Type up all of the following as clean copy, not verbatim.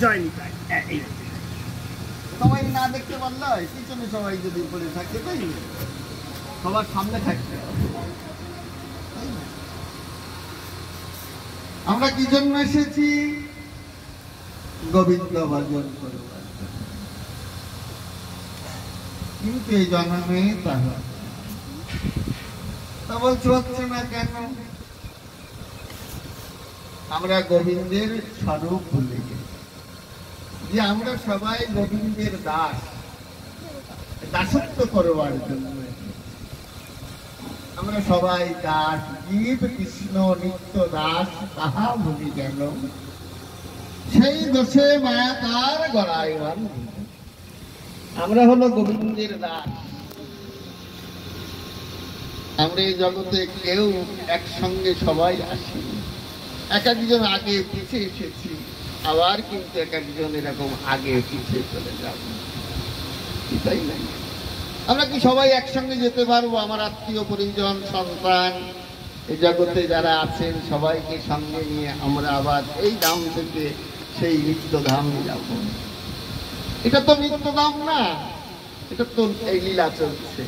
জয় নিতাই। সবাই না দেখতে পারলে হয়, পিছনে সবাই যদি উপরে থাকে তাই সবার সামনে থাকতে হবে। আমরা কি জন্য এসেছি? গোবিন্দ ভজন করবার জন্য। কিন্তু এই জন্মে তাহা তা বলছে হচ্ছে না কেন? আমরা গোবিন্দের স্বরূপ ভুলে গেছি, যে আমরা সবাই গোবিন্দের দাস, দাসত্ব করবার জন্য আমরা সবাই দাস। জীব কৃষ্ণ নিত্য দাস, তাহা ভুলি গেল, সেই দোষে মায়া তার গড়ায় বাঁধি। আমরা হলো গোবিন্দের দাস। আমরা এই জগতে কেউ একসঙ্গে সবাই আসি, এক একজন আগে পিছিয়ে এসেছি, আবার কিন্তু এক একজন এরকম আগে পিছিয়ে চলে যাব, তাই না? আমরা কি সবাই একসঙ্গে যেতে পারবো? আমার আত্মীয় পরিজন সন্তান এই জগতে যারা আছেন সবাইকে সঙ্গে নিয়ে আমরা আবার এই ধাম থেকে সেই নিত্যধামে যাব। এটা তো নিত্যধাম না, এটা তো এই লীলা চলছে।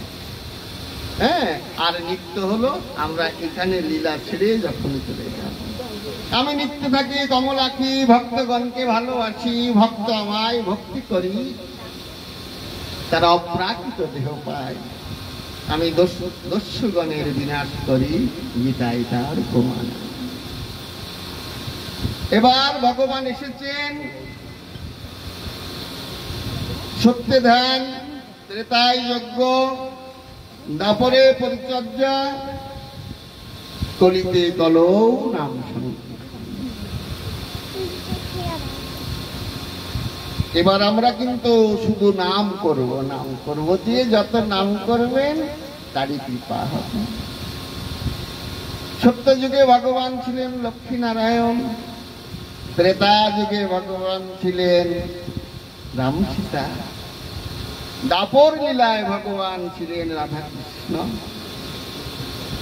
হ্যাঁ, আর নিত্য হলো আমরা এখানে লীলা ছেড়ে যখন চলে যাব। আমি নিত্য থাকি, কমলাখি, ভক্তগণকে ভালোবাসি, ভক্ত আমায় ভক্তি করি, তারা অপ্রাকৃত দেহ পায়, আমি দস্যুগণের বিনাশ করি, গীতায় তার প্রমাণ। এবার ভগবান এসেছেন সত্যে ধ্যান, ত্রেতায় যজ্ঞ, দাপরে পরিচর্যা, কলিতে কলৌ নাম সংকীর্তন। এবার আমরা কিন্তু শুধু নাম করব, নাম করব দিয়ে যত নাম করবেন তারই কৃপা হবে। সত্য যুগে ভগবান ছিলেন লক্ষ্মী নারায়ণ, ত্রেতা যুগে ভগবান ছিলেন রাম সীতা, দাপর লীলায় ভগবান ছিলেন রাধা কৃষ্ণ,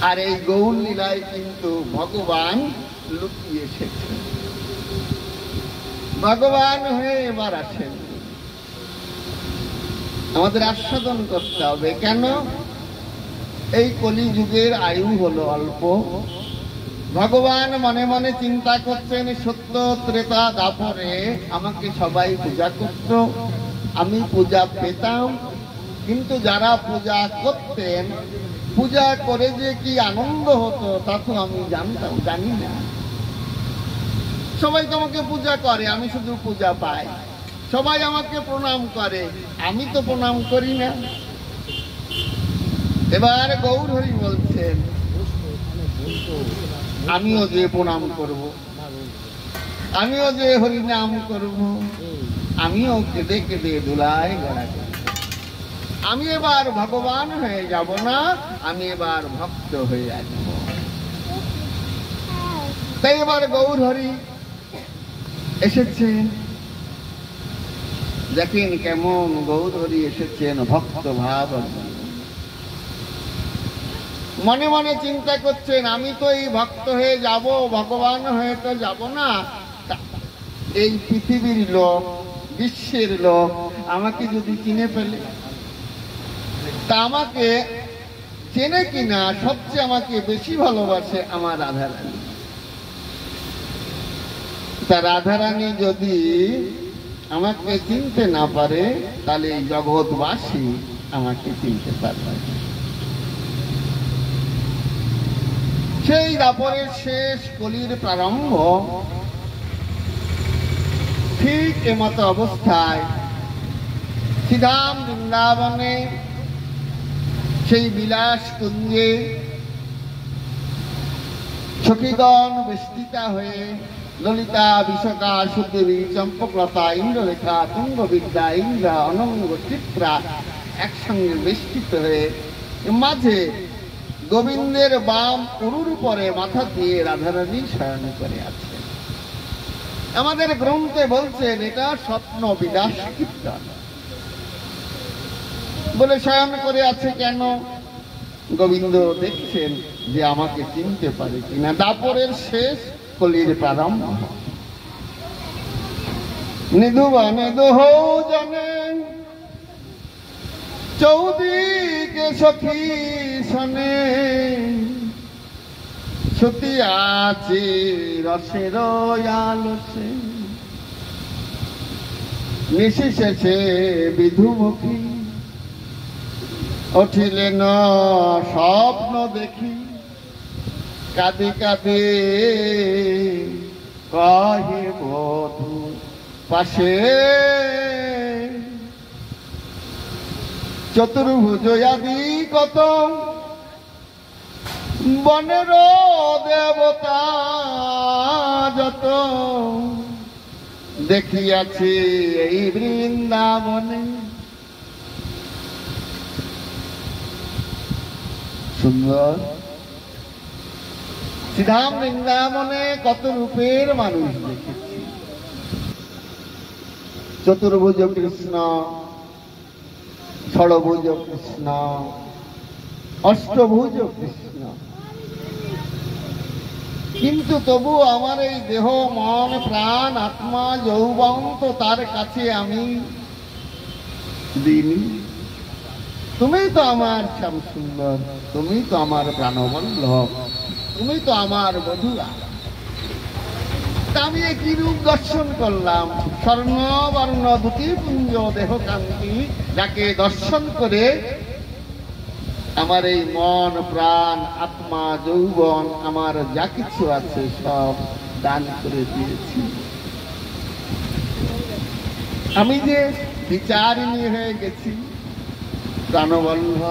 আর এই গৌর লীলায় কিন্তু ভগবান লুকিয়ে এসেছেন। ভগবান হয়ে এবার আছেন, আমাদের আস্বাদন করতে হবে। কেন? এই কলি যুগের আয়ু হলো অল্প। ভগবান মনে মনে চিন্তা করছেন, সত্য ত্রেতা দাপরে আমাকে সবাই পূজা করত, আমি পূজা পেতাম, কিন্তু যারা পূজা করতেন, পূজা করে যে কি আনন্দ হতো তা তো আমি জানি না। সবাই তোমাকে পূজা করে, আমি শুধু পূজা পাই। সবাই আমাকে প্রণাম করে, আমি তো প্রণাম করি না। এবার গৌর হরি বলছেন, আমিও যে প্রণাম করব, আমিও যে হরি নাম করব, আমিও কেঁদে কেঁদে ধুলায় গড়া করব। আমি এবার ভগবান হয়ে যাব না, আমি এবার ভক্ত হয়ে আসব। তাই এবার গৌর হরি এসেছেন। দেখেন কেমন গৌর হরি এসেছেন ভক্ত ভাব। মনে মনে চিন্তা করছেন, আমি তো এই ভক্ত হয়ে যাব, ভগবান হয়ে তো যাব না। এই পৃথিবীর লোক, বিশ্বের লোক আমাকে যদি চিনে ফেলে, তা আমাকে চেনে কিনা, সবচেয়ে আমাকে বেশি ভালোবাসে আমার রাধারানী। তা রাধারানী যদি আমাকে চিনতে না পারে, তাহলে এই জগৎবাসী আমাকে চিনতে পারবে। সেই দাপরের শেষ, কলির প্রারম্ভ, ঠিক এমতো অবস্থায় শ্রীধাম বৃন্দাবনে সেই বিলাস কুঞ্জে সখীগণ বেষ্টিতা হয়ে ললিতা, বিশাখা, সুদেবী, চম্পকলতা, ইন্দ্ররেখা, তুঙ্গবিদ্যা, ইন্দ্রা, অনঙ্গ, চিত্রা একসঙ্গে বেষ্টিত হয়ে মাঝে গোবিন্দের বাম উরুর উপরে মাথা দিয়ে রাধারানী শয়ন করে আছে। আমাদের গ্রন্থে বলছেন এটা স্বপ্ন বিলাস কীর্তন বলে শয়ন করে আছে। কেন? গোবিন্দ দেখছেন যে আমাকে চিনতে পারে কিনা। দাপরের শেষ, কলির প্রারম্ভ। নিধুবানে দোহ জানে চৌদিকে সখী সনে সতী আছে রসের আলসে নিশিশেষে বিধুমুখী উঠিলেন স্বপ্ন দেখি কাঁদে কাঁদে কহে বধূ পাশে চতুর্ভুজ আদি কত বনের দেবতা যত দেখিয়াছি এই বৃন্দাবনে। সুন্দর শ্রীধাম বৃন্দাবনে কত রূপের মানুষ দেখেছি। চতুর্ভুজ কৃষ্ণ, ষড়ভুজ কৃষ্ণ, অষ্টভুজ কৃষ্ণ, কিন্তু তবু আমার এই দেহ মন প্রাণ আত্মা যৌবন তো তার কাছে আমি দিইনি। তুমি তো আমার শ্যাম সুন্দর, তুমি তো আমার প্রাণবল্লভ, তুমি তো আমার বধূরা। আমি কি রূপ দর্শন করলাম? স্বর্ণ বর্ণ দুটি পুঞ্জ দেহ কান্তি, যাকে দর্শন করে আমার এই মন প্রাণ আত্মা যৌবন আমার যা কিছু আছে সব দান করে দিয়েছি। আমি যে বিচারিণী হয়ে গেছি, প্রাণবল্লভ,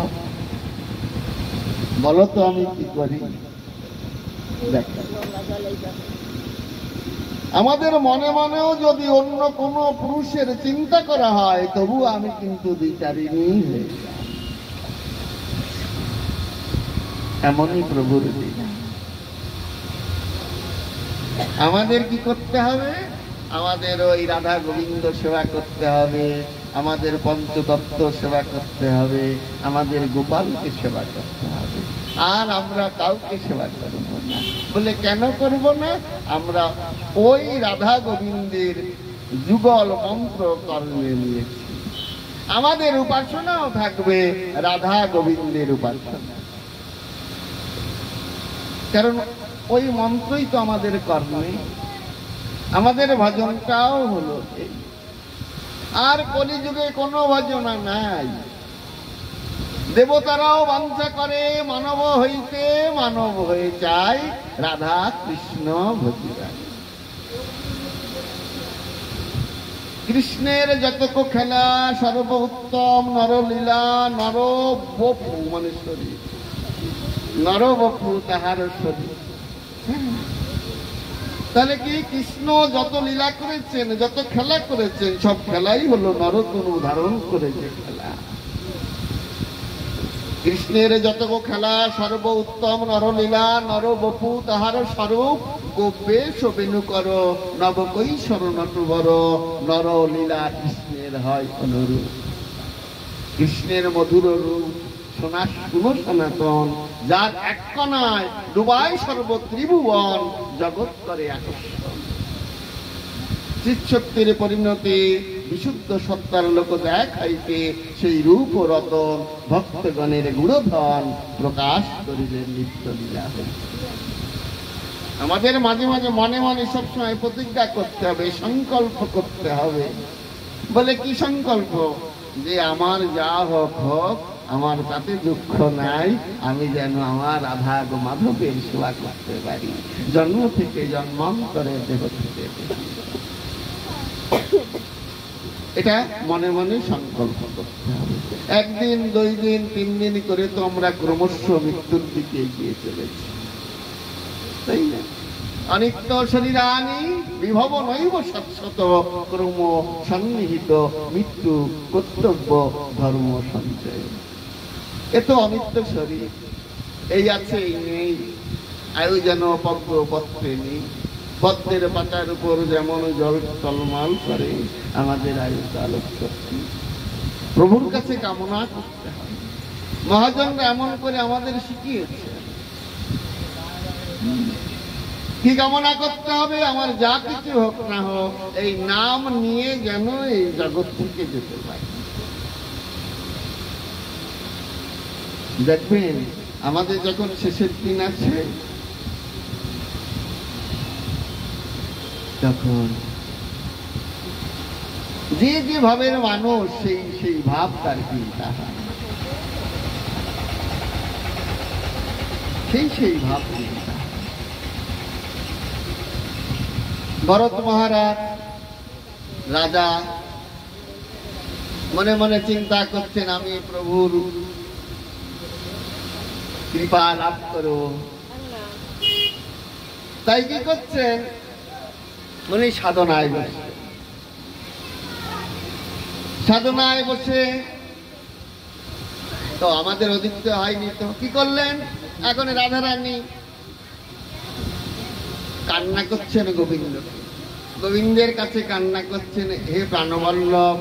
বলো তো আমি কি করি? আমাদের মনে মনেও যদি অন্য কোনো পুরুষের চিন্তা করা হয়, তবু আমি কিন্তু বিচারিণী হয়ে যাই। এমনই প্রভুর লীলা। আমাদের কি করতে হবে? আমাদের ওই রাধা গোবিন্দ সেবা করতে হবে, আমাদের পঞ্চতত্ত্ব সেবা করতে হবে, আমাদের গোপালকে সেবা করতে হবে। আর আমরা কাউকে সেবা করব না। বলে কেন করব না? আমরা ওই রাধা গোবিন্দের যুগল মন্ত্র কর্মে নিয়েছি। আমাদের উপাসনাও থাকবে রাধা গোবিন্দের উপাসনা, কারণ ওই মন্ত্রই তো আমাদের কর্মে। আমাদের ভজনটাও হলো এই। আর কলিযুগে কোনো ভজনা নাই। দেবতারাও বাঞ্ছা করে মানব হইতে, মানব হয়ে চায় রাধা কৃষ্ণ ভজিরা। কৃষ্ণের যতক খেলা সর্ব উত্তম নরলীলা, নর বপু মানে শরীর, নর বপু তাহার শরীর। তাহলে কি কৃষ্ণ যত লীলা করেছেন, যত খেলা করেছেন, সব খেলাই হলো নরতনু ধারণ করে যে খেলা। কৃষ্ণের যতক খেলা সর্ব উত্তম নরলীলা, নর বপু তাহার স্বরূপ। গোপেশ বেনু কর নবকৈশোর নটবর, নর লীলা কৃষ্ণের হয় অনুরূপ। কৃষ্ণের মধুর রূপ সোনা শুনো সনাতন, যার এক কণায় ডুবায় সর্ব ত্রিভুবন, জগৎ করে আকর্ষণ। চিৎশক্তির পরিণতি বিশুদ্ধ সত্তার লোক দেখাইতে, সেই রূপ ও রতন ভক্তগণের গুণধন প্রকাশ করিলেন নিত্য লীলা হইতে। আমাদের মাঝে মাঝে মনে মনে সবসময় প্রতিজ্ঞা করতে হবে, সংকল্প করতে হবে। বলে কি সংকল্প? যে আমার যা হোক হোক, আমার তাতে দুঃখ নাই, আমি যেন আমার রাধা গো মাধবের সেবা করতে পারি, জন্ম থেকে জন্মান্তরে দেহ থেকে। এটা মনে মনে সংকল্প করতে হবে। একদিন, 2 দিন, 3 দিন করে তো আমরা ক্রমশ মৃত্যুর দিকে এগিয়ে চলেছি, তাই না? অনিত্য শরীরানি বিভব নৈব শাশ্বত, ক্রম সন্নিহিত মৃত্যু কর্তব্য ধর্ম সঞ্চয়। এ তো অনিত্য শরীর, এই আছে এই নেই। আয়ু যেন পদ্ম পত্রে নেই, পদ্মের পাতার উপর যেমন জল টলমল করে, আমাদের আয়ু আলোক শক্তি প্রভুর কাছে কামনা করতে হবে। মহাজনরা এমন করে আমাদের শিখিয়েছে। কি কামনা করতে হবে? আমার যা কিছু হোক না হোক এই নাম নিয়ে যেন এই জগৎ থেকে যেতে পারে। দেখবেন আমাদের যখন শেষের দিন আছে তখন যে যে ভাবের মানুষ সেই সেই ভাব তার চিন্তা হয়, সেই সেই ভাব চিন্তা। ভরত মহারাজ রাজা মনে মনে চিন্তা করছেন, আমি প্রভুর কৃপা লাভ করো। তাই কি করছেন? উনি সাধনায় বসে, সাধনায় বসে তো আমাদের অধিকতে হয়নি, তো কি করলেন? এখন রাধারানী কান্না করছেন গোবিন্দ, গোবিন্দের কাছে কান্না করছেন, হে প্রাণবল্লভ,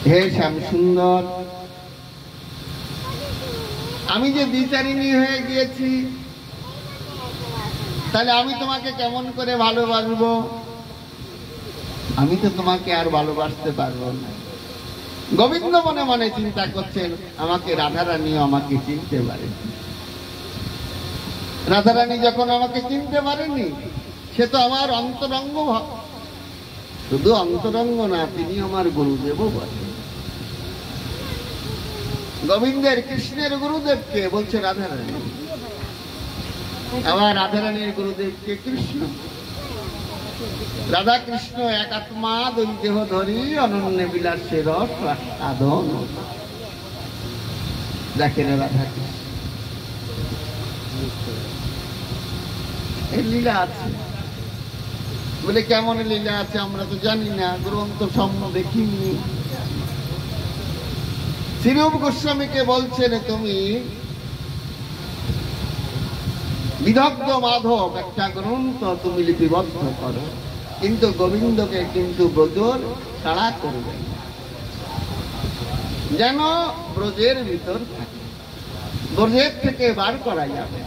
হে শ্যাম সুন্দর, আমি যে দ্বিচারিণী হয়ে গিয়েছি, তাহলে আমি তোমাকে কেমন করে ভালোবাসবো? আমি তো তোমাকে আর ভালোবাসতে পারবো না। গোবিন্দ মনে মনে চিন্তা করছেন, আমাকে রাধারানী আমাকে চিনতে পারেনি। রাধারানী যখন আমাকে চিনতে পারেনি, সে তো আমার অন্তরঙ্গ, শুধু অন্তরঙ্গ না, তিনি আমার গুরুদেবও বটে। গোবিন্দের কৃষ্ণের গুরুদেবকে বলছে রাধারানী, আবার রাধারানীর গুরুদেবকে কৃষ্ণ। রাধা কৃষ্ণ এক আত্মা, দুই দেহ ধরি, অনন্য বিলাসের রস আস্বাদন। দেখেন রাধা কৃষ্ণ এর লীলা আছে বলে, কেমন লীলা আছে আমরা তো জানি না, গ্রন্থ সমূহ দেখিনি। শ্রীরূপ গোস্বামীকে বলছেন, তুমি বিদগ্ধ মাধব একটা গ্রন্থ তুমি লিপিবদ্ধ করো, কিন্তু গোবিন্দকে কিন্তু ব্রজর তাড়া করবে, যেন ব্রজের ভিতর থাকে, ব্রজের থেকে বার করা যাবে।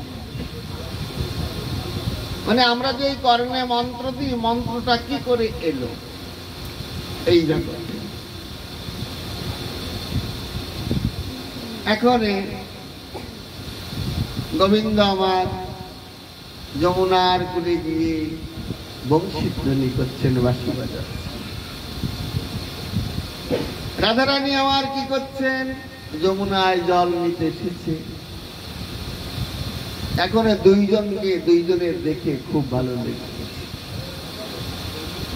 মানে আমরা যে কর্ণে মন্ত্র দিই, মন্ত্রটা কি করে এলো এই জগতে? এখন গোবিন্দ আমার যমুনার কুলে গিয়ে বংশীধ্বনি করছেন, বাঁশি বাজাচ্ছেন। রাধারানী আমার কি করছেন? যমুনায় জল নিতে এসেছে। এখন দুইজনের দেখে খুব ভালো লেগেছে।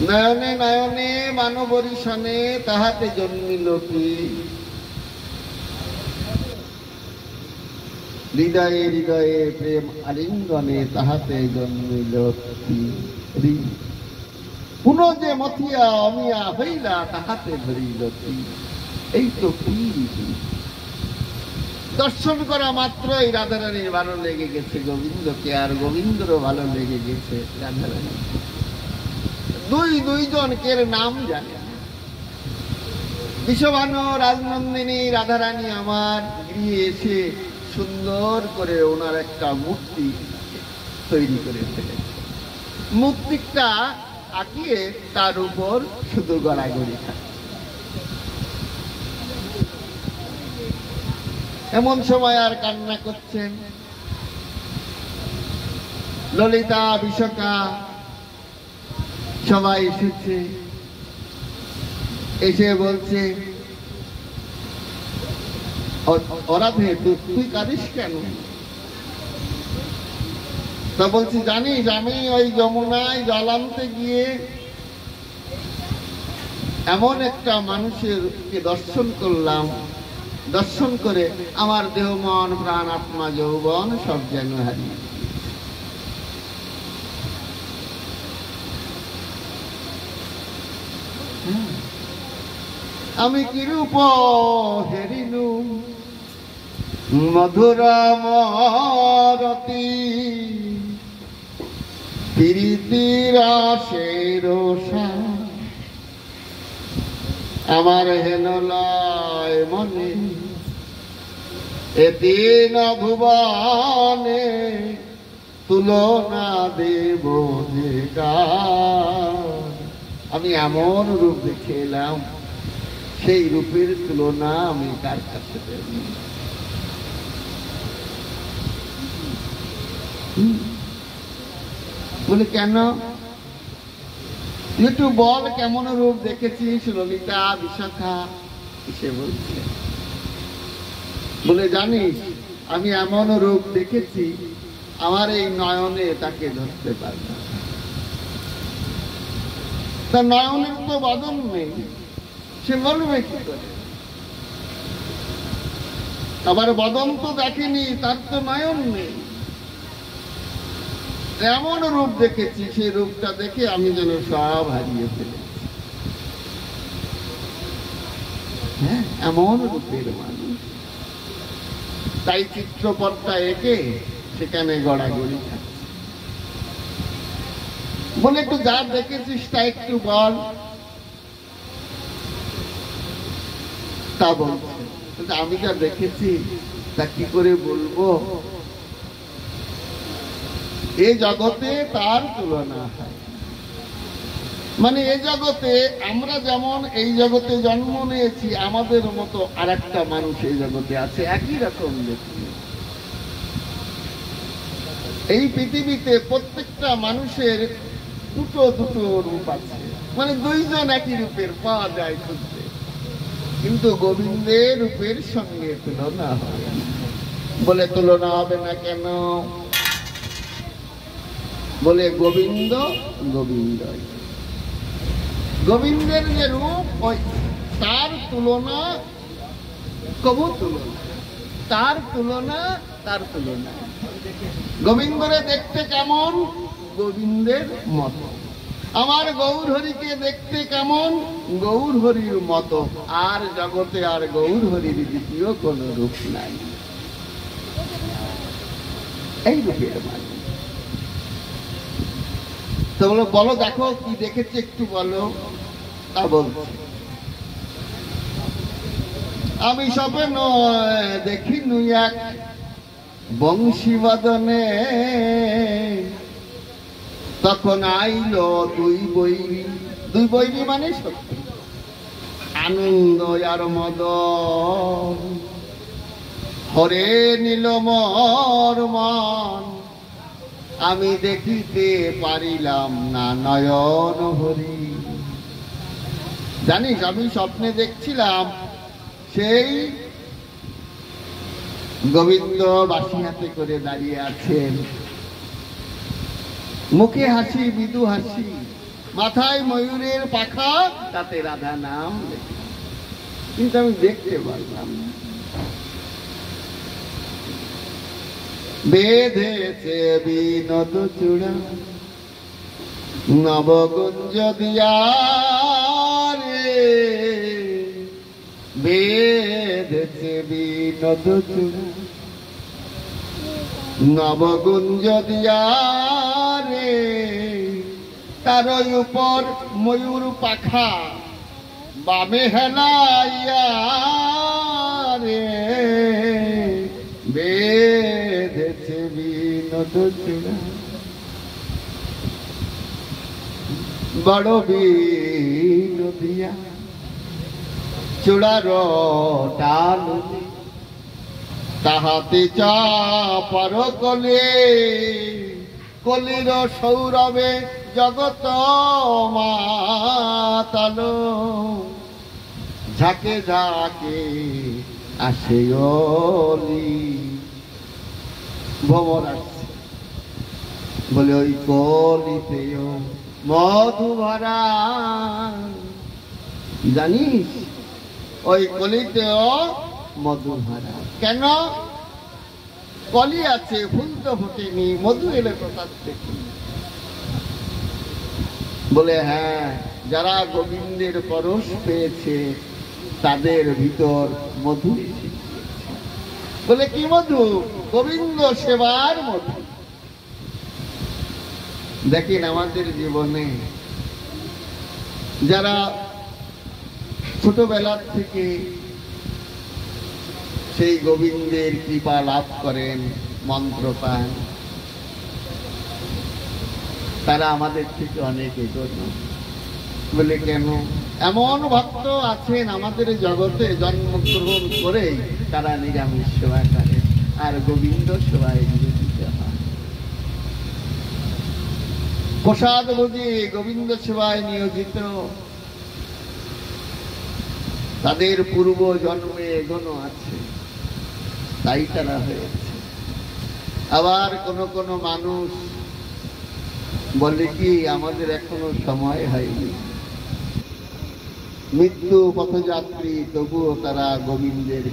নয়নে নয়নে মানবরিশনে তাহাতে জন্মিল কি, হৃদয়ে হৃদয়ে প্রেম আলিঙ্গনে তাহাতে জন্মিল কি, পুনঃ যে মথিয়া অমিয়া হইলা তাহাতে ধরিল কি। এই তো কি দর্শন করা মাত্রই রাধারানীর ভালো লেগে গেছে গোবিন্দকে, আর গোবিন্দরও ভালো লেগে গেছে রাধারানী। দুইজনকে নাম জানে। বিশ্বভানু রাজনন্দিনী রাধারানী আমার গৃহে এসে সুন্দর করে ওনার একটা মূর্তি তৈরি করে ফেলেছে। মূর্তিটা আঁকিয়ে তার উপর শুধু গড়াগড়ি থাকে। এমন সময় আর কান্না করছেন ললিতা, বিশাখা সবাই এসেছে, এসে বলছে, অরাধে তুই কাঁদিস কেন? তা বলছি, জানিস আমি ওই যমুনায় জল আনতে গিয়ে এমন একটা মানুষের দর্শন করলাম, দর্শন করে আমার দেহ মন প্রাণ আত্মা যৌবন সব যেন হারিয়ে। আমি কিরূপ হেরিনু মধুরা মরতি, প্রীতিরা সেরসা আমার হেন লয় মনে, এদিন ভুবনে তুলনা দেব যে কার। আমি এমন রূপ দেখে এলাম, সেই রূপের তুলনা আমি কার কাছে দেব? বলে কেন? একটু বল কেমন রূপ দেখেছিস ললিতা বিশাখা? সে বলছে, বলে জানিস আমি এমন রূপ দেখেছি আমার এই নয়নে তাকে ধরতে পারবে না। তার নয়নের তো বদন নেই, সে বলবে কি করে? আবার বদন তো দেখেনি, তার তো নয়ন নেই। এমন রূপ দেখেছি, সেই রূপটা দেখে আমি যেন সব হারিয়ে ফেলেছি। হ্যাঁ, এমন রূপের মানুষ। তাই চিত্রপটটা এঁকে সেখানে গড়াগড়ি খাচ্ছে। বলে একটু যা দেখেছিস তা একটু বল। তা বলছে, আমি যা দেখেছি তা কি করে বলবো? এই জগতে তার তুলনা হয়। মানে এই জগতে আমরা যেমন এই জগতে জন্ম নিয়েছি, আমাদের মতো আর একটা মানুষ এই জগতে আছে, একই রকম দেখি। এই পৃথিবীতে প্রত্যেকটা মানুষের দুটো দুটো রূপ আছে, মানে দুইজন একই রূপের পাওয়া যায় খুঁজতে, কিন্তু গোবিন্দের রূপের সঙ্গে তুলনা হয়। বলে তুলনা হবে না কেন? বলে গোবিন্দ গোবিন্দ, গোবিন্দের যে রূপ ওই তার তুলনা কবু তুলনা, তার তুলনা তার তুলনা। গোবিন্দরে দেখতে কেমন? গোবিন্দের মতো। আমার গৌর হরিকে দেখতে কেমন? গৌর হরির মতো। আর জগতে আর গৌর হরির দ্বিতীয় কোন রূপ নাই। এই রূপের মানে তো বলো, দেখো কি দেখেছে একটু বলো। তা বলছে, আমি স্বপ্ন দেখিনু এক বংশীবাদনে, তখন আইল দুই বৈরী। দুই বৈরী মানে সত্যি আনন্দ আর মদন, হরে নিল মোর মন, আমি দেখিতে পারিলাম না নয়ন হরি। জানিস আমি স্বপ্নে দেখছিলাম সেই গোবিন্দ বাঁশি হাতে করে দাঁড়িয়ে আছেন, মুখে হাসি, মৃদু হাসি, মাথায় ময়ূরের পাখা, তাতে রাধা নাম, কিন্তু আমি দেখতে পারলাম না। বেঁধেছে বিনোদ চূড়া নবগুঞ্জ দিয়া রে, বেঁধেছে বিনোদ চূড়া নবগুঞ্জ দিয়া রে, তার উপর ময়ূর পাখা বামে হেলাইয়া রে, বেঁধেছে বিনোদ চূড়া। বড় বিনোদিয়া চূড়ার টাল, তাহাতে চাপার কলে, কলির সৌরভে জগত মাতাল, ঝাঁকে ঝাঁকে আসে অলি। ভ্রমর আসছে, বলে ওই কলিতেও মধু ভরা। জানিস ওই কলিতেও মধু ভরা। কেন? কলি আছে, ফুল তো ফোটেনি, মধু এলে কোথা থেকে? বলে হ্যাঁ, যারা গোবিন্দের পরশ পেয়েছে তাদের ভিতর মধু। বলে কি মধু? গোবিন্দ সেবার মধু। দেখেন আমাদের জীবনে যারা ছোটবেলার থেকে সেই গোবিন্দের কৃপা লাভ করেন, মন্ত্র পান, তারা আমাদের থেকে অনেক এগোনো। বলে কেন? এমন ভক্ত আছেন আমাদের জগতে জন্মগ্রহণ করে তারা নিরামিষ সেবা করে, আর গোবিন্দ সেবায় নিয়োজিত হয়। প্রসাদ ভোজে গোবিন্দ সেবায় নিয়োজিত, তাদের পূর্ব জন্মে এগোনো আছে, তাই তারা হয়েছে। আবার কোন কোন মানুষ বলে কি আমাদের এখনো সময় হয়নি, মৃত্যু পথযাত্রী, তবুও তারা গোবিন্দের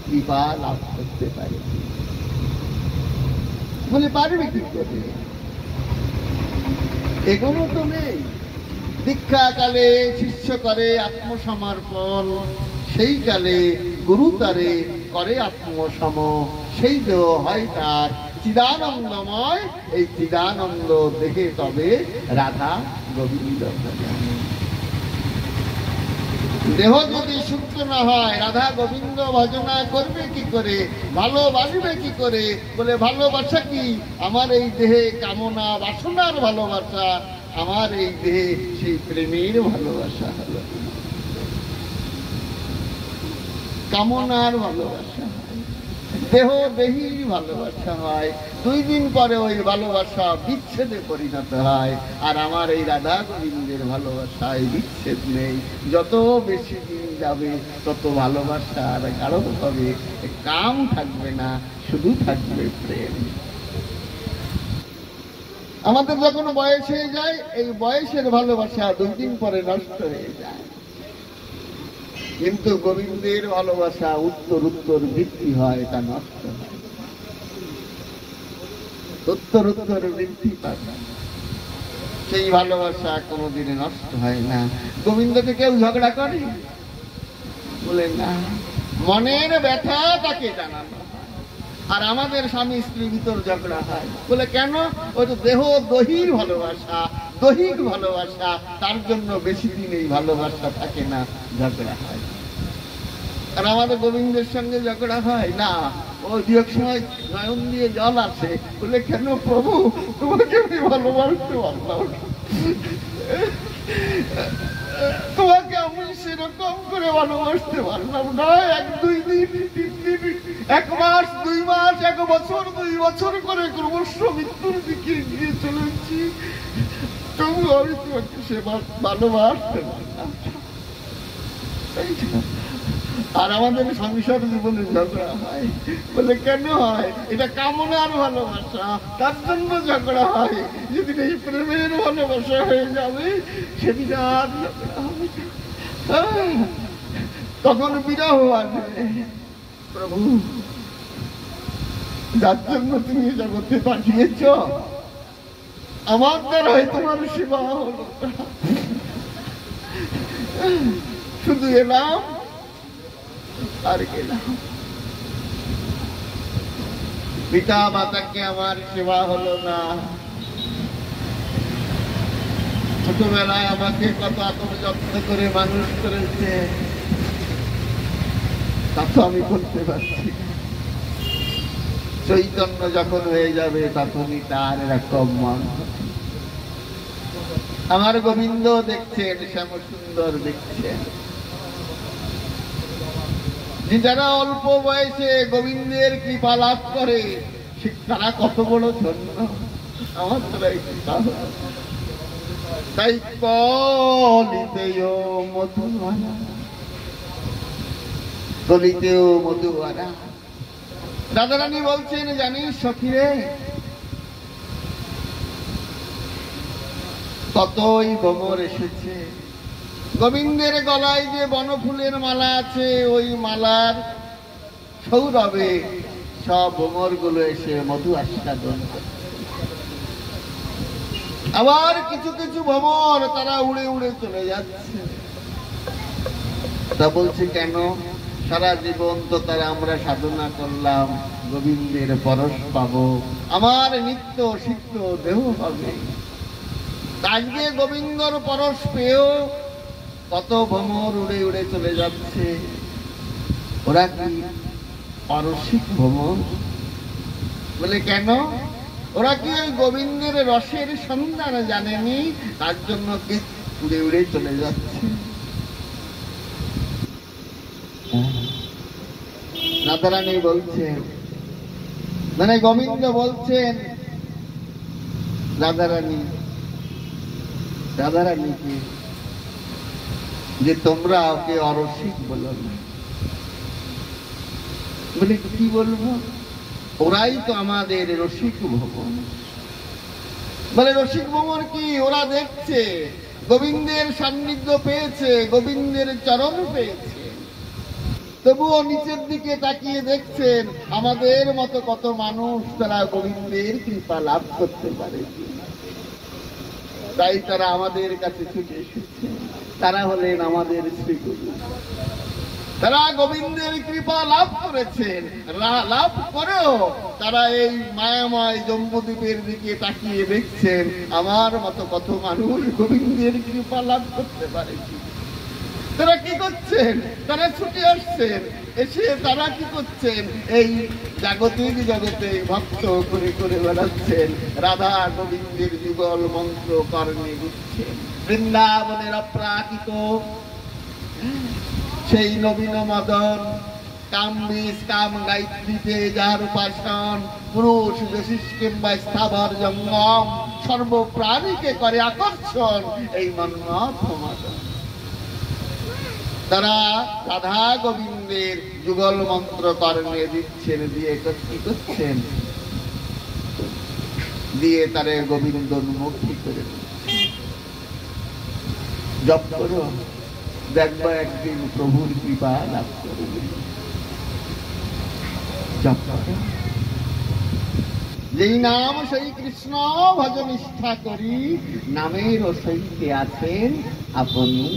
কৃপা লাভ করতে পারে। বলে পারবে কি করে? এগুলো তো নেই। দীক্ষাকালে শিষ্য করে আত্মসমর্পণ, সেই কালে গুরু তারে করে আত্মসম, সেই দেহ হয় তার চিদানন্দময়। এই চিদানন্দ দেখে তবে রাধা গোবিন্দ। দেহ যদি শুদ্ধ না হয় রাধা গোবিন্দ ভজনা করবে কি করে, ভালোবাসবে কি করে? বলে ভালোবাসা কি? আমার এই দেহে কামনা বাসনার ভালোবাসা, আমার এই দেহে সেই প্রেমের ভালোবাসা হলো। কামনার ভালোবাসা, দেহ দেহির ভালোবাসা হয়, 2 দিন পরে ওই ভালোবাসা বিচ্ছেদে পরিণত হয়। আর আমার এই রাধা গোবিন্দের ভালোবাসায় বিচ্ছেদ নেই। যত বেশি দিন যাবে তত ভালোবাসা আর গাঢ় হবে, কাম থাকবে না, শুধু থাকবে প্রেম। আমাদের যখন বয়স হয়ে যায়, এই বয়সের ভালোবাসা 2 দিন পরে নষ্ট হয়ে যায়, কিন্তু গোবিন্দের ভালোবাসা উত্তর উত্তর বৃদ্ধি হয়, তা নষ্ট হয়, উত্তর উত্তর বৃদ্ধি পায়। সেই ভালোবাসা কোনোদিনে নষ্ট হয় না। গোবিন্দকে কেউ ঝগড়া করে? বলে না, মনের ব্যথা তাকে জানানো। আর আমাদের স্বামী স্ত্রীর ভিতর ঝগড়া হয়, বলে কেন? ওই তো দেহ দহির ভালোবাসা, দৈহিক ভালোবাসা, তার জন্য বেশি দিন এই ভালোবাসা থাকে না, ঝগড়া হয়। আর আমাদের গোবিন্দের সঙ্গে ঝগড়া হয় না, ও 2 সময় নয়ন দিয়ে জল আসে, বলে কেন প্রভু তোমাকে আমি ভালোবাসতে পারলাম, তোমাকে আমি সেরকম করে ভালোবাসতে পারলাম না। 1-2 দিন, 3 দিন, 1 মাস, 2 মাস, 1 বছর, 2 বছর করে ক্রমশ মৃত্যুর দিকে গিয়ে চলেছি, তবু আমি তোমাকে সে ভালোবাসতে পারলাম। আর আমাদের সংসার জীবনে ঝগড়া হয়, বলে কেন হয়? এটা কামনার ভালোবাসা, তার জন্য ঝগড়া হয়। যেদিন এই প্রেমের ভালোবাসা হয়ে যাবে সেদিন আর ঝগড়া হবে, তখন বিরহ আসবে। প্রভু, যার জন্য তুমি জগতে পাঠিয়েছ, আমার দ্বারাই তোমার সেবা হলো, শুধু এলাম আর গেলাম। পিতা মাতাকে আমার সেবা হলো না। ছোটবেলায় আমাকে কত আদর যত্ন করে মানুষ করেছে, তা তো আমি করতে পারছি। চৈতন্য যখন হয়ে যাবে তখনই তার এরকম মন। আমার গোবিন্দ দেখছেন, শ্যাম সুন্দর দেখছেন, যে যারা অল্প বয়সে গোবিন্দের কৃপা লাভ করে তারা কত বড় ধন্য। আমার তোরাই কৃপা হল। তাই কলিতেও মধুয়ারা, কলিতেও মধুয়ারা। রাধারানী বলছেন, জানিস সখীরে, কতই ভ্রমর এসেছে, গোবিন্দের গলায় যে বনফুলের মালা আছে, ওই মালার সৌরভে সব ভ্রমর গুলো এসে মধু আস্বাদন করে। আবার কিছু কিছু ভ্রমর তারা উড়ে উড়ে চলে যাচ্ছে। তা বলছে কেন? সারা জীবন তো তারা আমরা সাধনা করলাম, গোবিন্দের পরশ পাবো, আমার নিত্য সিদ্ধ দেহ হবে। আজকে গোবিন্দর পরশ পেয়েও কত ভ্রমর উড়ে উড়ে চলে যাচ্ছে। ওরা কি পারসিক ভ্রমর? বলে কেন? ওরা কি ওই গোবিন্দের রসের সন্ধান জানেনি, তার জন্য কি উড়ে উড়ে চলে যাচ্ছে। রাধারানী বলছেন, মানে গোবিন্দ বলছেন রাধারানীকে যে তোমরা ওকে অরসিক বলো না। বলে কি বলবো, ওরাই তো আমাদের রসিক ভবন। বলে রসিক ভবন কি? ওরা দেখছে গোবিন্দের সান্নিধ্য পেয়েছে, গোবিন্দের চরণ পেয়েছে, তবুও নিচের দিকে তাকিয়ে দেখছেন আমাদের মতো কত মানুষ তারা গোবিন্দের কৃপা লাভ করতে পারে, তাই তারা আমাদের কাছে ছুটে এসেছে। তারা হলেন আমাদের শ্রীগুরু। তারা গোবিন্দের কৃপা লাভ করেছেন, লাভ করেও তারা এই মায়াময় জম্বুদ্বীপের দিকে তাকিয়ে দেখছেন আমার মতো কত মানুষ গোবিন্দের কৃপা লাভ করতে পারে। তারা কি করছেন? তারা ছুটে আসছেন, এসে তারা কি করছেন? এই জাগতিক জগতে ভক্ত করে করে বেড়াচ্ছেন, রাধা গোবিন্দের যুগল মন্ত্র কর্ণে দিচ্ছেন। বৃন্দাবনের অপ্রাকৃত সেই নবীন মদন কাম বীজ কাম গায়ত্রীতে যার উপাসন, পুরুষ বিশেষ কিংবা স্থাবর জঙ্গম সর্বপ্রাণীকে করে আকর্ষণ এই মন্মথ মদন। তারা রাধা গোবিন্দের যুগল মন্ত্র কর্ণে দিচ্ছেন, দিয়ে কি করছেন? দিয়ে তারে গোবিন্দ মুক্তি করে জপ করো, দেখবো একদিন প্রভুর কৃপা লাভ করবে। জপ করো, যেই নাম সেই কৃষ্ণ ভজ নিষ্ঠা করি, নামের সহিতে আছেন আপনি।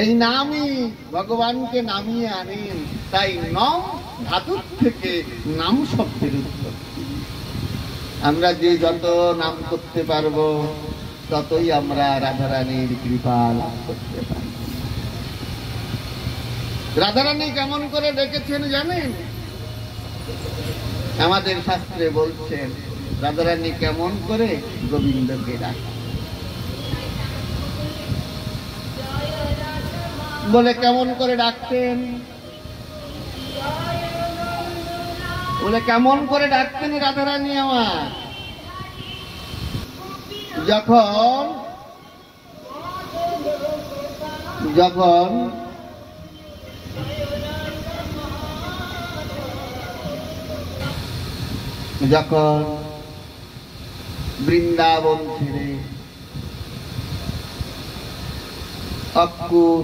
এই নামই ভগবানকে নামিয়ে আনেন, তাই নম ধাতুর থেকে নাম শব্দের উৎপত্তি। আমরা যে যত নাম করতে পারবো ততই আমরা রাধারানীর কৃপা লাভ করতে পারব। রাধারানী কেমন করে ডেকেছেন জানেন? আমাদের শাস্ত্রে বলছেন রাধারানী কেমন করে গোবিন্দকে ডাকেন। বলে কেমন করে ডাকতেন? বলে কেমন করে ডাকতেন রাধারানী আমার? যখন যখন যখন বৃন্দাবন ছেড়ে অক্কুর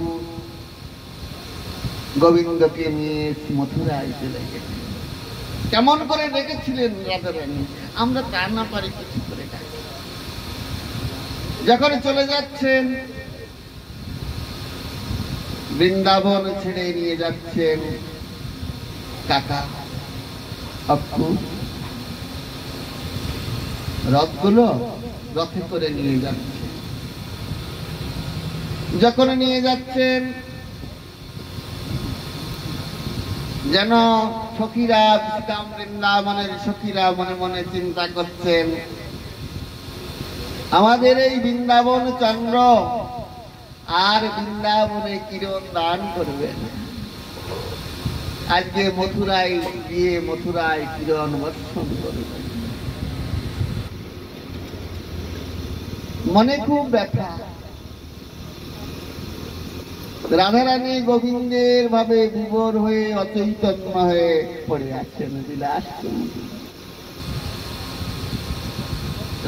গোবিন্দকে নিয়ে মথুরায় চলে গেছেন। কেমন করে ডেকেছিলেন রাধারানী? আমরা তা না পারি কিছু করে ডাকি। যখন চলে যাচ্ছেন, বৃন্দাবন ছেড়ে নিয়ে যাচ্ছেন কাকা অক্কু, রথগুলো রথে করে নিয়ে যাচ্ছেন। যখন নিয়ে যাচ্ছেন যেন সখীরা বিশ্রাম, বৃন্দাবনের সখীরা মনে মনে চিন্তা করছেন আমাদের এই বৃন্দাবন চন্দ্র আর বৃন্দাবনে কিরণ দান করবেন, আজকে মথুরায় গিয়ে মথুরায় কিরণ বর্ষণ করবেন। মনে খুব ব্যথা। রাধারানী গোবিন্দের ভাবে বিভোর হয়ে অচৈতন্য হয়ে পড়ে আছেন বিলাস।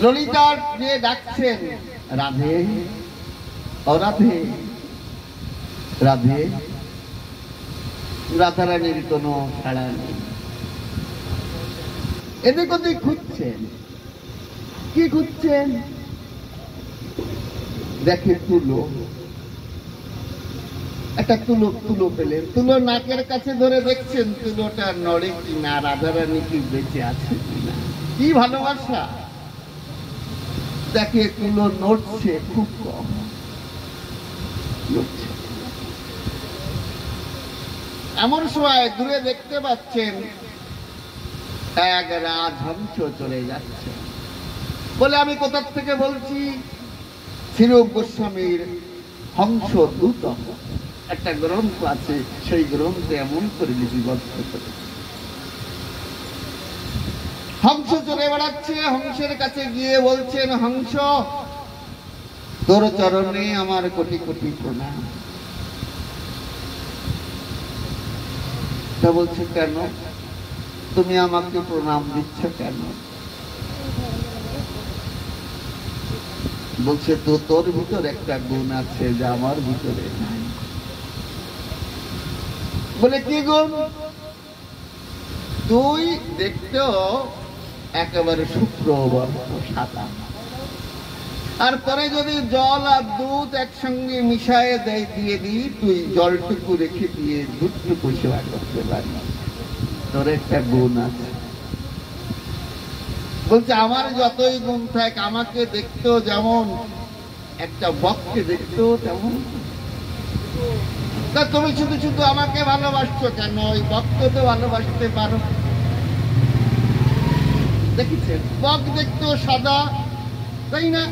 ললিতার যে ডাকছেন রাধে ও রাধে রাধে, রাধারানীর কোনো সাড়া নেই। এদিক ওদিক খুঁজছেন। কি খুঁজছেন? দেখে তুলো, একটা তুলো পেলেন। তুলো নাকের কাছে ধরে দেখছেন তুলোটা নড়ে কিনা, রাধারানী কি বেঁচে আছে কিনা। কি ভালোবাসা! দেখে তুলো নড়ছে, খুব কম নড়ছে। এমন সময় দূরে দেখতে পাচ্ছেন এক রাজহংস চলে যাচ্ছে। বলে আমি কোথা থেকে বলছি? শ্রীরূপ গোস্বামীর হংস দূত একটা গ্রন্থ আছে, সেই গ্রন্থে এমন করে লিপিবদ্ধ করে। হংস চলে বেড়াচ্ছে, হংসের কাছে গিয়ে বলছেন, হংস তোর চরণে আমার কোটি কোটি প্রণাম। তা বলছে, কেন তুমি আমাকে প্রণাম দিচ্ছ কেন? বলছে, তো তোর ভিতর একটা গুণ আছে যা আমার ভিতরে নাই। বলে, কি গুণ? তুই দেখতেও একেবারে শুভ্র বর্ণ, সাদা, আর পরে যদি জল আর দুধ একসঙ্গে মিশায় দিয়ে দিই, তুই জলটুকু রেখে দিয়ে দুধটুকু সেবা করতে পারিস। তোর একটা গুণ আছে। বলছে, আমার যতই গুণ থাক, আমাকে দেখতেও যেমন, একটা বককে দেখতেও তেমন। তা তুমি শুধু শুধু আমাকে ভালোবাসছো কেন? ওই বককে তো ভালোবাসতে পারো। দেখেছেন, বক দেখতেও সাদা, তাই না?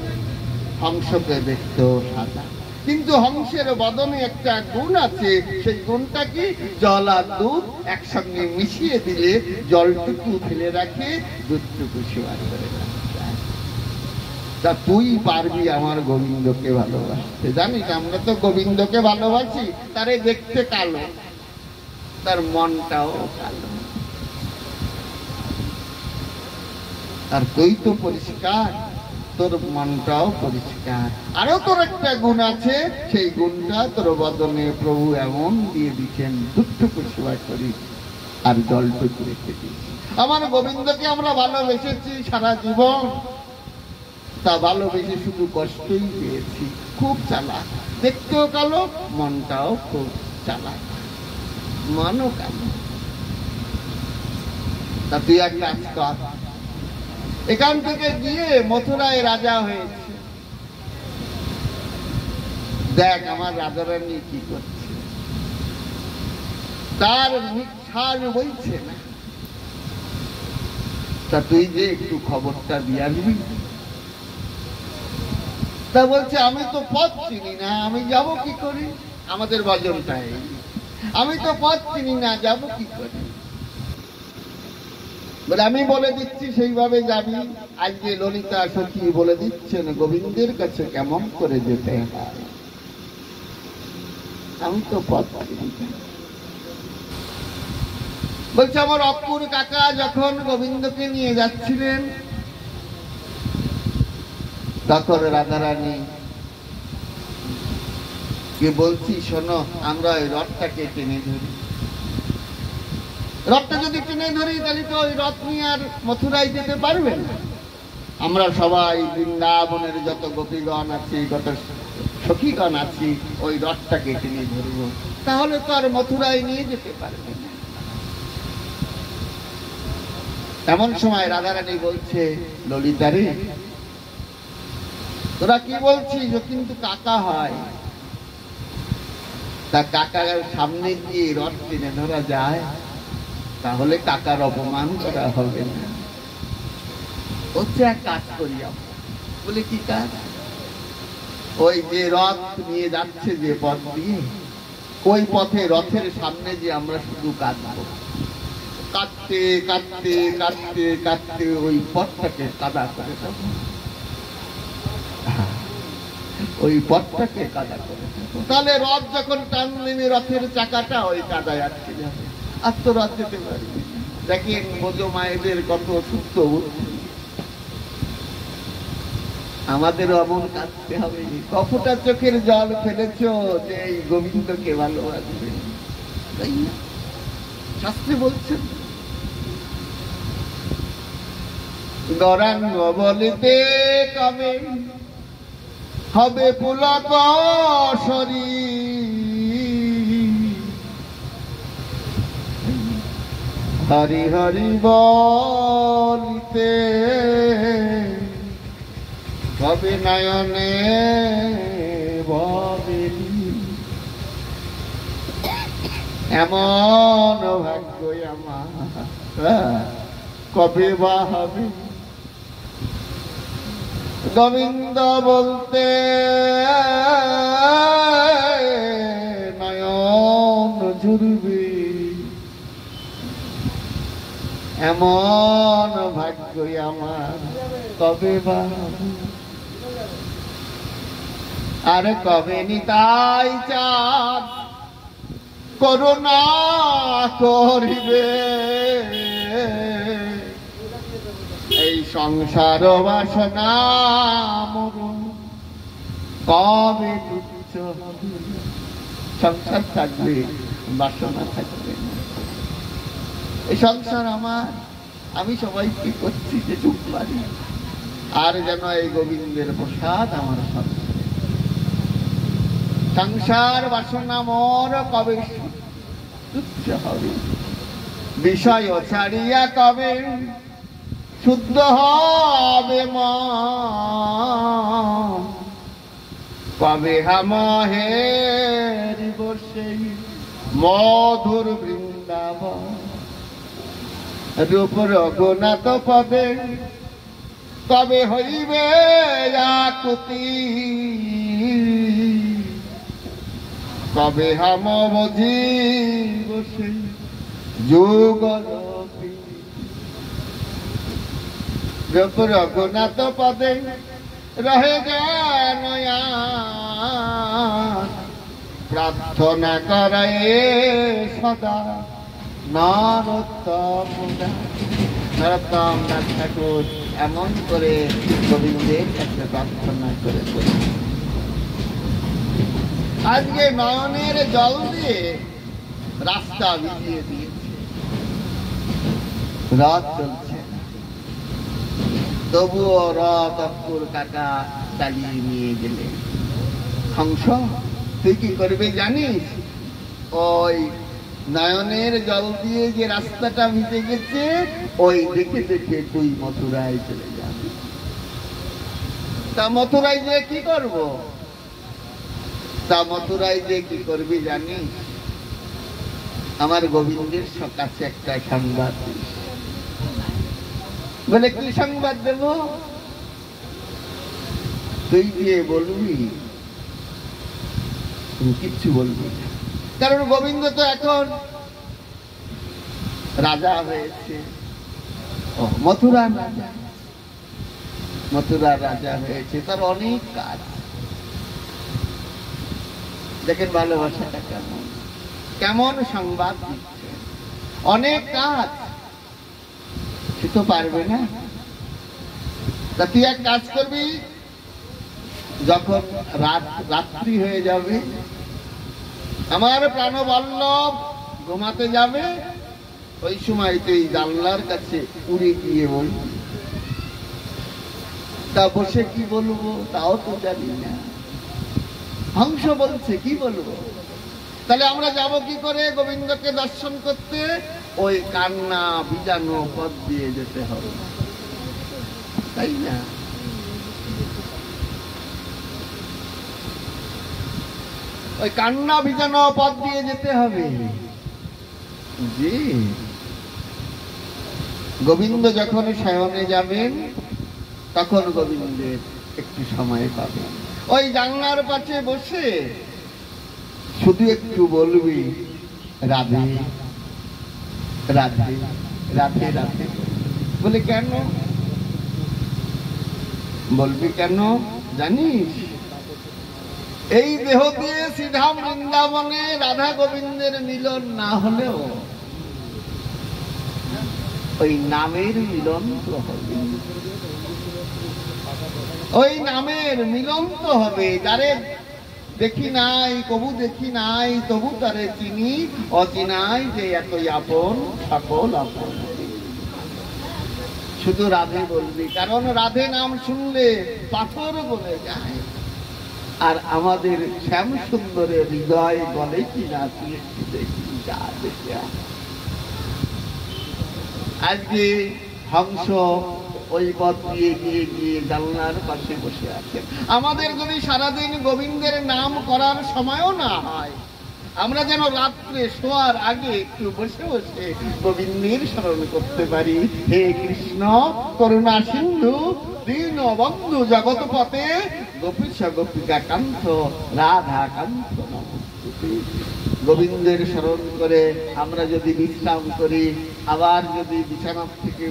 হংসকে দেখতেও সাদা, কিন্তু হংসের বদনে একটা গুণ আছে। সেই গুণটা কি? জল আর দুধ একসঙ্গে মিশিয়ে দিলে জলটুকু ফেলে রাখে, দুধটুকু সেবা করে রাখে। তা তুই পারবি আমার গোবিন্দকে ভালোবাসতে? জানিস, আমরা তো গোবিন্দকে ভালোবাসি, তারে দেখতে কালো, তার মনটাও কালো। আর তুই তো পরিষ্কার, তোর মনটাও পরিষ্কার। আরো তোর একটা গুণ আছে, সেই গুণটা তোর বদনে প্রভু এমন দিয়ে দিচ্ছেন, দুধটুকু সেবা করি আর জলটুকু রেখে দিই। আমার গোবিন্দকে আমরা ভালোবেসেছি সারা জীবন, তা ভালোবেসে শুধু কষ্টই পেয়েছি। খুব চালাক, দেখতেও কালো, মনটাও খুব চালাক, মনও কালো। তা তুই এক কাজ কর, এখান থেকে গিয়ে মথুরায় রাজা হয়েছে, দেখ আমার রাজারানী কি করছে। তার নিঃশ্বাস বইছে না। তা তুই যে একটু খবরটা দিয়ে আসবি। তা বলছে, আমি তো পথ চিনি না, আমি যাব কি করে? আমাদের ভজনটাই, আমি তো পথ চিনি না, যাব কি করে? বলে, আমি বলে দিচ্ছি, সেইভাবে যাবি। আজকে ললিতা সখী বলে দিচ্ছেন গোবিন্দের কাছে কেমন করে যেতে হয়। আমি তো পথ চিনি না। বলছে, আমার অপুর কাকা যখন গোবিন্দকে নিয়ে যাচ্ছিলেন, তখন রাধারানী কে বলছি, শোনো, আমরা ওই রথটাকে টেনে ধরি। রথটা যদি টেনে ধরি, তাহলে তো ওই রথ নিয়ে আর মথুরায় যেতে পারবে না। আমরা সবাই বৃন্দাবনের যত গোপীগণ আছি, যত সখীগণ আছি, ওই রথটাকে টেনে ধরব, তাহলে তো আর মথুরায় নিয়ে যেতে পারবে না। এমন সময় রাধারানী বলছে, ললিতারে, তোরা কি বলছিস? ও কিন্তু কাকা হয়। তা কাকার সামনে গিয়ে রথ টেনে ধরা যায়? তাহলে কাকার অপমান করা হবে না। হচ্ছে এক কাজ করি আমরা। বলে, কি কাজ? ওই যে রথ নিয়ে যাচ্ছে যে পথ দিয়ে, ওই পথে রথের সামনে যে আমরা শুধু কাঁদবো, কাঁদতে কাঁদতে কাঁদতে কাঁদতে ওই পথটাকে কাদা করে দেবো। ওই পথটাকে কাদা করে দেবো, তাহলে রথ যখন টান নেবে, রথের চাকাটা ওই কাদায় আটকে যাবে, আর তো রথ যেতে পারবে। দেখেন ভোজ মায়েদের কত সুস্থ বুদ্ধি। আমাদেরও এমন কাঁদতে হবে। কতটা চোখের জল ফেলেছ যে এই গোবিন্দকে ভালোবাসবে, তাই না? শাস্ত্রে বলছেন, গৌরাঙ্গ বলিতে কবে হবে পুলক শরীর, হরি হরি বলিতে কবে নয়নে ববেলি। এমন ভাগ্য আমার, কবে বা হবে। গোবিন্দ বলতে নয়ন ঝুরবে, এমন ভাগ্য আমার কবে বা হবে। আর কবে নিতাই চাঁদ করুণা করিবে, এই সংসার বাসনা মোর কবে তুচ্ছ হবে। সংসার থাকবে, বাসনা থাকবে না। এই সংসার আমার, আমি সবাই কি করছি যে চুপ পারি, আর যেন এই গোবিন্দের প্রসাদ আমার সাথে। সংসার বাসনা মোর কবে তুচ্ছ হবে, বিষয় ছাড়িয়া কবে শুদ্ধ হবে মন, কবে হামহেরিব সেই মধুর বৃন্দাবন। রূপ রঘুনাথ পদে কবে হইবে আকুতি, কবে হাম বুঝিব সেই যুগল। রূপ রঘুনাথ পদে রহে যেন প্রার্থনা করে সদা নরোত্তম নাথ ঠাকুর এমন করে গোবিন্দের একটা প্রার্থনা করে। আজকে নয়নের জল দিয়ে রাস্তা ভিজিয়ে দিয়েছে, রথ চলছে, তবুও রথ অক্ষর কাকা চালিয়ে নিয়ে গেলে। হংস তুই কি করবি জানিস? ওই নয়নের জল দিয়ে যে রাস্তাটা ভিজে গেছে, ওই দেখে দেখে তুই মথুরায় চলে যাবি। তা মথুরায় যে কি করব? তা মথুরায় যে কি করবি জানিস? আমার গোবিন্দের কাছে একটা সংবাদ। বলে কি সংবাদ দেব? তুই গিয়ে বলবি, কিচ্ছু বলবি না, কারণ গোবিন্দ তো এখন রাজা হয়েছে। মথুরার রাজা, মথুরার রাজা হয়েছে, তার অনেক কাজ। দেখেন ভালোবাসাটা কেমন, কেমন সংবাদ দিচ্ছে, অনেক কাজ। সে তো পারবে না। তা তুই এক কাজ করবি, যখন রাত্রি হয়ে যাবে, আমার প্রাণবল্লভ ঘুমাতে যাবে, ওই সময় তুই জানলার কাছে উড়ে গিয়ে বলবি। তা বসে কি বলবো তাও তো জানি না। হংস বলছে কি বলবো? তাহলে আমরা যাব কি করে গোবিন্দকে দর্শন করতে? ওই কান্না ভিজানো পথ দিয়ে যেতে হবে, তাই না? ওই কান্না ভিজানো পথ দিয়ে যেতে হবে। জি, গোবিন্দ যখন শয়নে যাবেন তখন গোবিন্দের একটু সময় পাবেন। ওই জানলার পাশে বসে শুধু একটু বলবি রাধে রাধে রাধে রাধে। বলে কেন বলবি? কেন জানিস? এই দেহ দিয়ে সিধা বৃন্দাবনে রাধা গোবিন্দের মিলন না হলেও ওই নামের মিলন তো হবে, ওই নামের মিলন তো হবে। যারে দেখি নাই, কবু দেখি নাই, তবু তারে চিনি, অচিনাই যে এতই আপন, সকল আপন। শুধু রাধে বলবি, কারণ রাধে নাম শুনলে পাথর বলে যায়। আর আমাদের শ্যাম সুন্দরের হৃদয় বলে কিনা তুই একটু দেখি, যা দেখে। আজকে হংস ওই পথ দিয়ে গিয়ে গিয়ে জানলার পাশে বসে আছে। আমাদের যদি সারাদিন গোবিন্দের নাম করার সময়ও না হয়, আমরা যেন রাত্রে শোয়ার আগে একটু বসে বসে গোবিন্দের স্মরণ করতে পারি। হে কৃষ্ণ করুণা সিন্ধু দীন বন্ধু জগৎপতে গোপীশ গোপিকা কান্ত রাধা কান্ত নমস্তুতে। গোবিন্দের স্মরণ করে আমরা যদি বিশ্রাম করি, আবার যদি বিছানা থেকে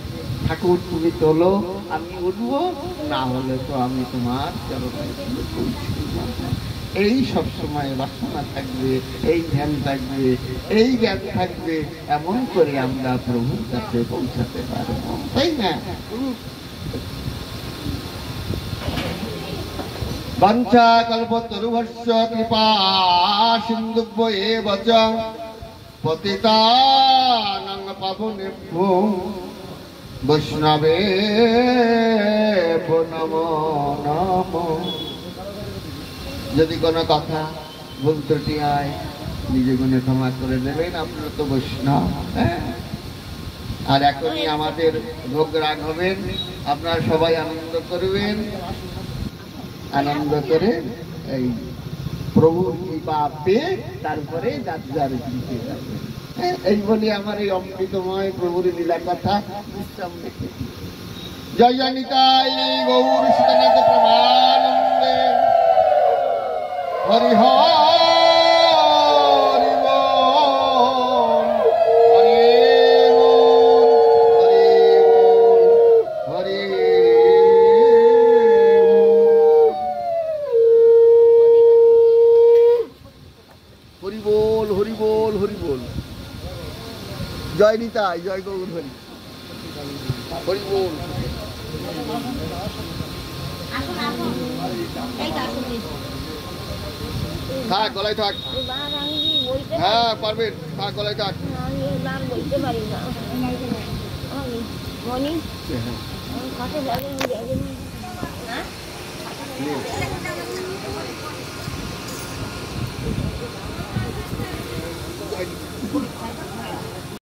ঠাকুর তুমি তোলো, আমি উঠবো, না হলে তো আমি তোমার চরণে পৌঁছে যাব। এই সব সময় বাসনা থাকবে, এই ধ্যান থাকবে, এই জ্ঞান থাকবে, এমন করে আমরা প্রভুর কাছে পৌঁছাতে পারবো, তাই না? বাঞ্ছা কল্পতরুভস্য কৃপা সিন্ধুভ্য এব চ পতিতানাং পাবনেভ্যো বৈষ্ণবেভ্যো নমো নমঃ। যদি কোনো কথা ভুল ত্রুটি হয় নিজে গুণে ক্ষমা করে দেবেন, আপনারা তো বৈষ্ণব। আর এখনই আমাদের ভোগ রাগ হবেন, আপনারা সবাই আনন্দ করবেন, আনন্দ করে এই প্রভুর কৃপা পেয়ে তারপরে যাত্রার দিকে যাবেন। এই বলে আমার এই অমৃতময় প্রভুর লীলা কথা বিশ্রাম রেখেছি। জয় নিতাই গৌর সীতানাথ প্রেমানন্দে। হরি হরি বল, হরি বল, হরি বল, হরি বল, হরি বল। জয় নিতাই, জয় গৌর হরি, হরি বল। থাক গলায় থাক। হ্যাঁ পারবেন, থাক গলায় থাক। মনি